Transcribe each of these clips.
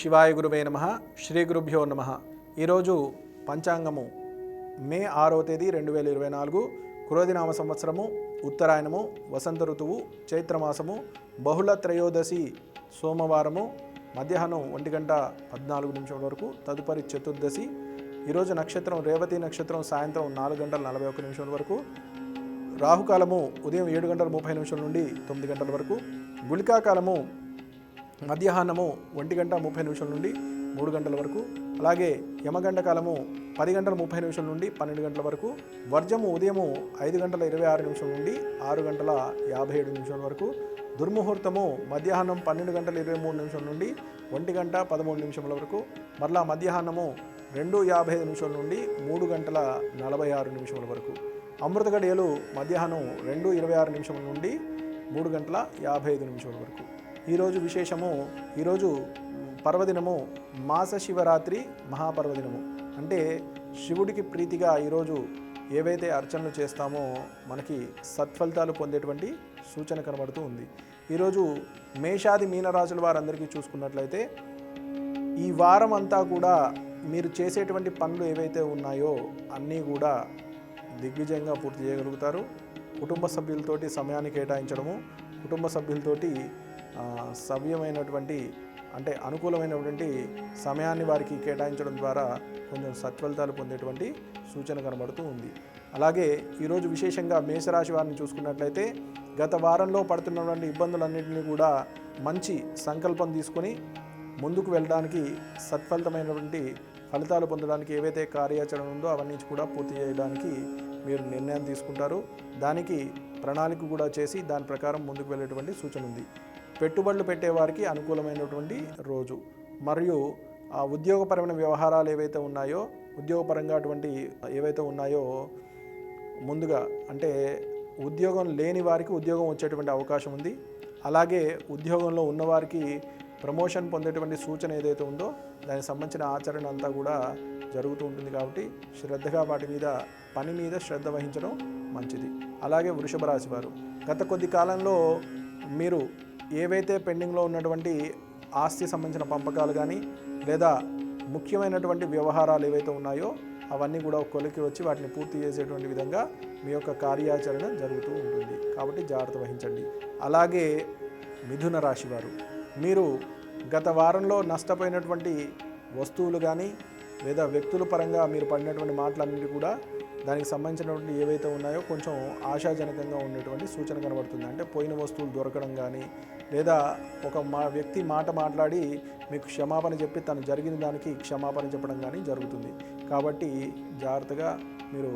శివాయ గురువే నమః. శ్రీ గురుభ్యో నమః. ఈరోజు పంచాంగము మే 6వ తేదీ 2024 క్రోధినామ సంవత్సరము, ఉత్తరాయణము, వసంత ఋతువు, చైత్రమాసము, బహుళ త్రయోదశి సోమవారము, మధ్యాహ్నం 1:14 వరకు, తదుపరి చతుర్దశి. ఈరోజు నక్షత్రం రేవతి నక్షత్రం సాయంత్రం 4:41 వరకు, రాహుకాలము ఉదయం 7:30 నుండి 9 వరకు, గుళికాకాలము మధ్యాహ్నము 1:30 నుండి 3 వరకు, అలాగే యమగండ కాలము 10:30 నుండి 12 వరకు, వర్జము ఉదయము 5:26 నుండి 6:57 వరకు, దుర్ముహూర్తము మధ్యాహ్నం 12:23 నుండి 1:13 వరకు, మరలా మధ్యాహ్నము 2:55 నుండి 3:46 వరకు, అమృత గడియలు మధ్యాహ్నం 2:26 నుండి 3:55 వరకు. ఈరోజు విశేషము, ఈరోజు పర్వదినము మాస శివరాత్రి మహాపర్వదినము. అంటే శివుడికి ప్రీతిగా ఈరోజు ఏవైతే అర్చనలు చేస్తామో మనకి సత్ఫలితాలు పొందేటువంటి సూచన కనబడుతూ ఉంది. ఈరోజు మేషాది మీనరాశుల వారందరికీ చూసుకున్నట్లయితే ఈ వారం అంతా కూడా మీరు చేసేటువంటి పనులు ఏవైతే ఉన్నాయో అన్నీ కూడా దిగ్విజయంగా పూర్తి చేయగలుగుతారు. కుటుంబ సభ్యులతోటి సమయాన్ని కేటాయించడము, కుటుంబ సభ్యులతోటి సవ్యమైనటువంటి అంటే అనుకూలమైనటువంటి సమయాన్ని వారికి కేటాయించడం ద్వారా కొంచెం సత్ఫలితాలు పొందేటువంటి సూచన కనబడుతూ ఉంది. అలాగే ఈరోజు విశేషంగా మేషరాశి వారిని చూసుకున్నట్లయితే గత వారంలో పడుతున్నటువంటి ఇబ్బందులన్నింటినీ కూడా మంచి సంకల్పం తీసుకొని ముందుకు వెళ్ళడానికి, సత్ఫలితమైనటువంటి ఫలితాలు పొందడానికి ఏవైతే కార్యాచరణ ఉందో అవన్నీ కూడా పూర్తి చేయడానికి మీరు నిర్ణయం తీసుకుంటారు. దానికి ప్రణాళిక కూడా చేసి దాని ప్రకారం ముందుకు వెళ్ళేటువంటి సూచన ఉంది. పెట్టుబడులు పెట్టేవారికి అనుకూలమైనటువంటి రోజు. మరియు ఉద్యోగపరమైన వ్యవహారాలు ఏవైతే ఉన్నాయో, ఉద్యోగపరంగా అటువంటి ఏవైతే ఉన్నాయో ముందుగా అంటే ఉద్యోగం లేని వారికి ఉద్యోగం వచ్చేటువంటి అవకాశం ఉంది. అలాగే ఉద్యోగంలో ఉన్నవారికి ప్రమోషన్ పొందేటువంటి సూచన ఏదైతే ఉందో దానికి సంబంధించిన ఆచరణ అంతా కూడా జరుగుతూ ఉంటుంది. కాబట్టి శ్రద్ధగా వాటి మీద, పని మీద శ్రద్ధ వహించడం మంచిది. అలాగే వృషభ రాశి వారు గత కొద్ది కాలంలో మీరు ఏవైతే పెండింగ్లో ఉన్నటువంటి ఆస్తి సంబంధించిన పంపకాలు కానీ లేదా ముఖ్యమైనటువంటి వ్యవహారాలు ఏవైతే ఉన్నాయో అవన్నీ కూడా కొలికి వచ్చి వాటిని పూర్తి చేసేటువంటి విధంగా మీ యొక్క కార్యాచరణ జరుగుతూ ఉంటుంది. కాబట్టి జాగ్రత్త వహించండి. అలాగే మిథున రాశి వారు మీరు గత వారంలో నష్టపోయినటువంటి వస్తువులు కానీ లేదా వ్యక్తుల పరంగా మీరు పడినటువంటి మాటలన్నింటి కూడా దానికి సంబంధించినటువంటి ఏవైతే ఉన్నాయో కొంచెం ఆశాజనకంగా ఉండేటువంటి సూచన కనబడుతుంది. అంటే పోయిన వస్తువులు దొరకడం కానీ లేదా ఒక వ్యక్తి మాట మాట్లాడి మీకు క్షమాపణ చెప్పి తను జరిగిన దానికి క్షమాపణ చెప్పడం కానీ జరుగుతుంది. కాబట్టి జాగ్రత్తగా మీరు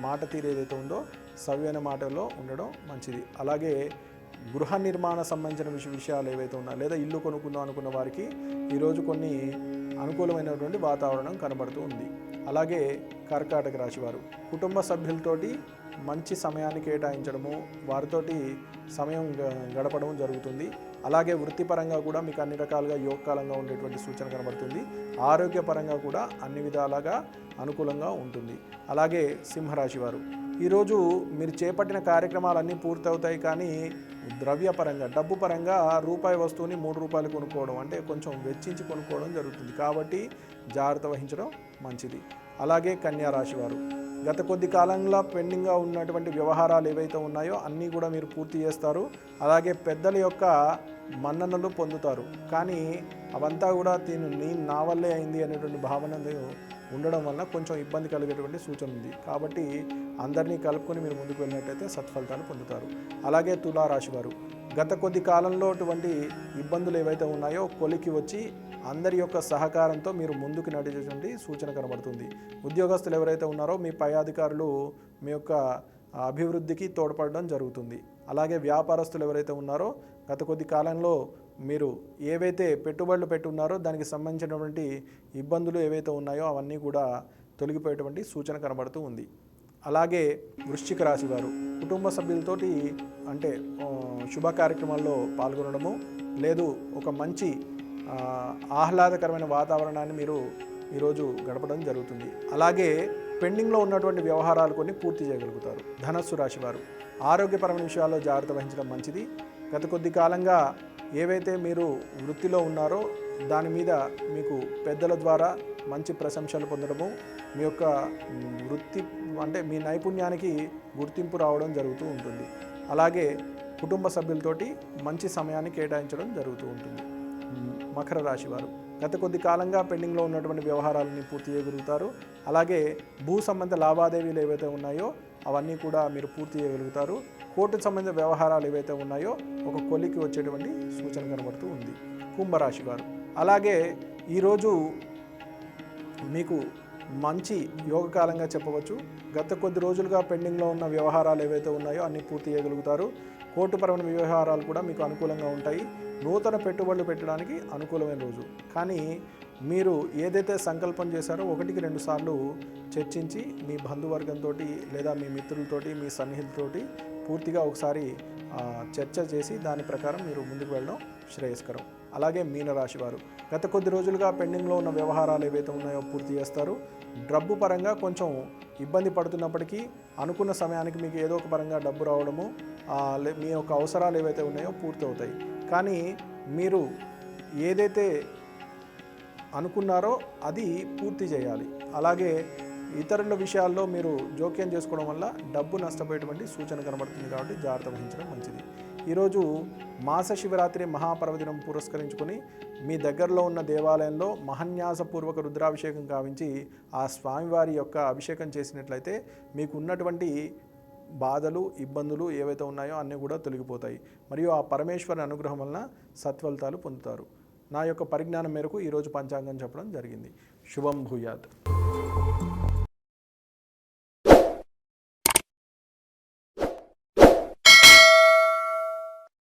మాట తీరు ఏదైతే ఉందో సవ్యమైన మాటల్లో ఉండడం మంచిది. అలాగే గృహ నిర్మాణ సంబంధించిన విషయాలు ఏవైతే ఉన్నాయో లేదా ఇల్లు కొనుక్కుందాం అనుకున్న వారికి ఈరోజు కొన్ని అనుకూలమైనటువంటి వాతావరణం కనబడుతూ ఉంది. అలాగే కర్కాటక రాశి వారు కుటుంబ సభ్యులతోటి మంచి సమయాన్ని కేటాయించడము, వారితోటి సమయం గడపడం జరుగుతుంది. అలాగే వృత్తిపరంగా కూడా మీకు అన్ని రకాలుగా యోగకాలంగా ఉండేటువంటి సూచన కనబడుతుంది. ఆరోగ్యపరంగా కూడా అన్ని విధాలుగా అనుకూలంగా ఉంటుంది. అలాగే సింహరాశి వారు ఈరోజు మీరు చేపట్టిన కార్యక్రమాలన్నీ పూర్తవుతాయి. కానీ ద్రవ్యపరంగా, డబ్బు పరంగా రూపాయి వస్తువుని 3 రూపాయలు కొనుక్కోవడం అంటే కొంచెం వెచ్చించి కొనుక్కోవడం జరుగుతుంది. కాబట్టి జాగ్రత్త వహించడం మంచిది. అలాగే కన్యా రాశి వారు గత కొద్ది కాలంలో పెండింగ్గా ఉన్నటువంటి వ్యవహారాలు ఏవైతే ఉన్నాయో అన్నీ కూడా మీరు పూర్తి చేస్తారు. అలాగే పెద్దల యొక్క మన్ననలు పొందుతారు. కానీ అవంతా కూడా నా వల్లే అయింది అనేటువంటి భావన ఉండడం వల్ల కొంచెం ఇబ్బంది కలిగేటువంటి సూచన ఉంది. కాబట్టి అందరినీ కలుపుకొని మీరు ముందుకు వెళ్ళినట్టయితే సత్ఫలితాలు పొందుతారు. అలాగే తులారాశి వారు గత కొద్ది కాలంలో అటువంటి ఇబ్బందులు ఏవైతే ఉన్నాయో కొలికి వచ్చి అందరి యొక్క సహకారంతో మీరు ముందుకు నడిచేటువంటి సూచన కనబడుతుంది. ఉద్యోగస్తులు ఎవరైతే ఉన్నారో మీ పై అధికారులు మీ యొక్క అభివృద్ధికి తోడ్పడడం జరుగుతుంది. అలాగే వ్యాపారస్తులు ఎవరైతే ఉన్నారో గత కొద్ది కాలంలో మీరు ఏవైతే పెట్టుబడులు పెట్టి ఉన్నారో దానికి సంబంధించినటువంటి ఇబ్బందులు ఏవైతే ఉన్నాయో అవన్నీ కూడా తొలగిపోయేటువంటి సూచన కనబడుతూ ఉంది. అలాగే వృశ్చిక రాశి వారు కుటుంబ సభ్యులతోటి అంటే శుభ కార్యక్రమాల్లో పాల్గొనడము లేదు ఒక మంచి ఆహ్లాదకరమైన వాతావరణాన్ని మీరు ఈరోజు గడపడం జరుగుతుంది. అలాగే పెండింగ్లో ఉన్నటువంటి వ్యవహారాలు కొన్ని పూర్తి చేయగలుగుతారు. ధనస్సు రాశి వారు ఆరోగ్యపరమైన విషయాల్లో జాగ్రత్త వహించడం మంచిది. గత కొద్ది కాలంగా ఏవైతే మీరు వృత్తిలో ఉన్నారో దాని మీద మీకు పెద్దల ద్వారా మంచి ప్రశంసలు పొందడము, మీ యొక్క వృత్తి అంటే మీ నైపుణ్యానికి గుర్తింపు రావడం జరుగుతూ ఉంటుంది. అలాగే కుటుంబ సభ్యులతోటి మంచి సమయాన్ని కేటాయించడం జరుగుతూ ఉంటుంది. మకర రాశి వారు గత కొద్ది కాలంగా పెండింగ్లో ఉన్నటువంటి వ్యవహారాలని పూర్తి చేయగలుగుతారు. అలాగే భూ సంబంధ లావాదేవీలు ఏవైతే ఉన్నాయో అవన్నీ కూడా మీరు పూర్తి చేయగలుగుతారు. కోర్టు సంబంధించిన వ్యవహారాలు ఏవైతే ఉన్నాయో ఒక కొలికి వచ్చేటువంటి సూచన కనబడుతూ ఉంది. కుంభరాశి వారు అలాగే ఈరోజు మీకు మంచి యోగకాలంగా చెప్పవచ్చు. గత కొద్ది రోజులుగా పెండింగ్లో ఉన్న వ్యవహారాలు ఏవైతే ఉన్నాయో అన్నీ పూర్తి చేయగలుగుతారు. కోర్టుపరమైన వ్యవహారాలు కూడా మీకు అనుకూలంగా ఉంటాయి. నూతన పెట్టుబడులు పెట్టడానికి అనుకూలమైన రోజు. కానీ మీరు ఏదైతే సంకల్పం చేశారో 1-2 సార్లు చర్చించి మీ బంధువర్గంతో లేదా మీ మిత్రులతోటి మీ సన్నిహితులతోటి పూర్తిగా ఒకసారి చర్చ చేసి దాని ప్రకారం మీరు ముందుకు వెళ్ళడం శ్రేయస్కరం. అలాగే మీనరాశి వారు గత కొద్ది రోజులుగా పెండింగ్లో ఉన్న వ్యవహారాలు ఏవైతే ఉన్నాయో పూర్తి చేస్తారు. డబ్బు పరంగా కొంచెం ఇబ్బంది పడుతున్నప్పటికీ అనుకున్న సమయానికి మీకు ఏదో ఒక పరంగా డబ్బు రావడము, మీ యొక్క అవసరాలు ఏవైతే ఉన్నాయో పూర్తి అవుతాయి. కానీ మీరు ఏదైతే అనుకున్నారో అది పూర్తి చేయాలి. అలాగే ఇతరుల విషయాల్లో మీరు జోక్యం చేసుకోవడం వల్ల డబ్బు నష్టపోయేటువంటి సూచన కనబడుతుంది. కాబట్టి జాగ్రత్త వహించడం మంచిది. ఈరోజు మాస శివరాత్రి మహాపర్వదినం పురస్కరించుకొని మీ దగ్గరలో ఉన్న దేవాలయంలో మహాన్యాసపూర్వక రుద్రాభిషేకం కావించి ఆ స్వామివారి యొక్క అభిషేకం చేసినట్లయితే మీకు ఉన్నటువంటి బాధలు ఇబ్బందులు ఏవైతే ఉన్నాయో అన్నీ కూడా తొలగిపోతాయి. మరియు ఆ పరమేశ్వరుని అనుగ్రహం వలన సత్ఫలితాలు పొందుతారు. నా యొక్క పరిజ్ఞానం మేరకు ఈరోజు పంచాంగం చెప్పడం జరిగింది. శుభం భూయాత్.